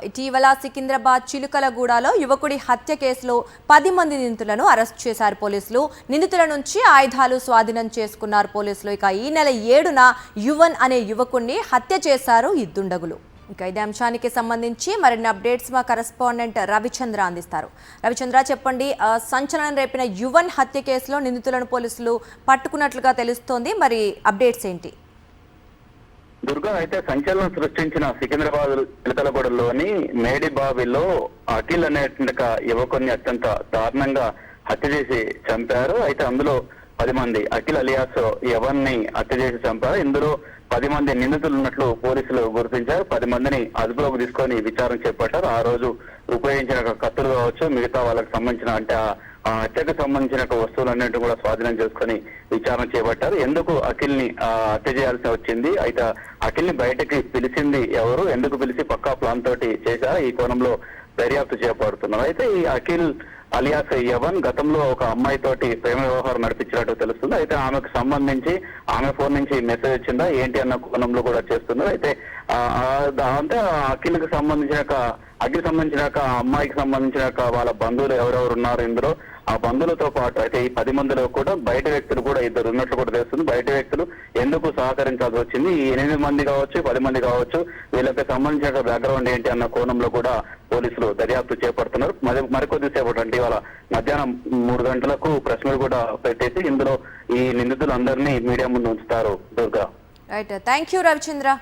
ఇటీవల సికింద్రాబాద్ చిలుకలగూడలో యువకుడి హత్య కేసులో 10 మంది నిందితులను అరెస్ట్ చేశారు పోలీసులు. నిందితుల నుంచి ఆయుధాలు స్వాధీనం చేసుకున్నారు పోలీసులు. ఇక ఈ నెల 7న యువన్ అనే యువకుడిని హత్య చేశారు ఈ దుండగులు. ఇక ఇదే అంశానికి సంబంధించి మరిన్ని అప్డేట్స్ మా కరెస్పాండెంట్ రవిచంద్ర అందిస్తారు. రవిచంద్ర, చెప్పండి, సంచలనం రేపిన యువన్ హత్య కేసులో నిందితులను పోలీసులు పట్టుకున్నట్లుగా తెలుస్తోంది. మరి అప్డేట్స్ ఏంటి? దుర్గా అయితే సంచలనం సృష్టించిన సికింద్రాబాద్ చిలకలగూడలోని మేడిబావిలో అఖిల్ అనే యువకుని అత్యంత దారుణంగా హత్య చేసి చంపారు. అయితే అందులో 10 మంది అఖిల్ అలియాస్ ఎవరిని హత్య చేసి చంపారు. ఇందులో 10 మంది నిందితులు ఉన్నట్లు పోలీసులు గుర్తించారు. 10 మందిని అదుపులోకి తీసుకొని విచారణ చేపట్టారు. ఆ రోజు ఉపయోగించిన కత్తులు కావచ్చు, మిగతా వాళ్ళకి సంబంధించిన అంటే ఆ హత్యకు సంబంధించిన వస్తువులన్నింటినీ కూడా స్వాధీనం చేసుకుని విచారణ చేపట్టారు. ఎందుకు అఖిల్ ని హత్య చేయాల్సి వచ్చింది, అయితే అఖిల్ ని బయటకి పిలిచింది ఎవరు, ఎందుకు పిలిచి పక్కా ప్లాన్ తోటి చేశారు, ఈ కోణంలో దర్యాప్తు చేపడుతున్నారు. అయితే ఈ అఖిల్ అలియాస్ యవన్ గతంలో ఒక అమ్మాయి తోటి ప్రేమ వ్యవహారం నడిపించినట్టు తెలుస్తుంది. అయితే ఆమెకు సంబంధించి ఆమె ఫోన్ నుంచి మెసేజ్ వచ్చిందా ఏంటి అన్న కోణంలో కూడా చేస్తున్నారు. అయితే అంటే అఖిల్కి సంబంధించిన అమ్మాయికి సంబంధించిన వాళ్ళ బంధువులు ఎవరెవరు ఉన్నారు ఇందులో, ఆ బంధువులతో పాటు అయితే ఈ 10 మందిలో కూడా బయట వ్యక్తులు కూడా 2 ఉన్నట్లు కూడా తెలుస్తుంది. బయట వ్యక్తులు ఎందుకు సహకరించాల్సి వచ్చింది, ఈ 8 మంది కావచ్చు, 10 మంది కావచ్చు, వీళ్ళకి సంబంధించిన బ్యాక్గ్రౌండ్ ఏంటి అన్న కోణంలో కూడా పోలీసులు దర్యాప్తు చేపడుతున్నారు. మరికొద్ది సేపటి అంటే ఇవాళ మధ్యాహ్నం 3 గంటలకు ప్రెస్ మీట్ కూడా పెట్టేసి ఇందులో ఈ నిందితులందరినీ మీడియా ముందు ఉంచుతారు. Durga, right, thank you Ravichandra.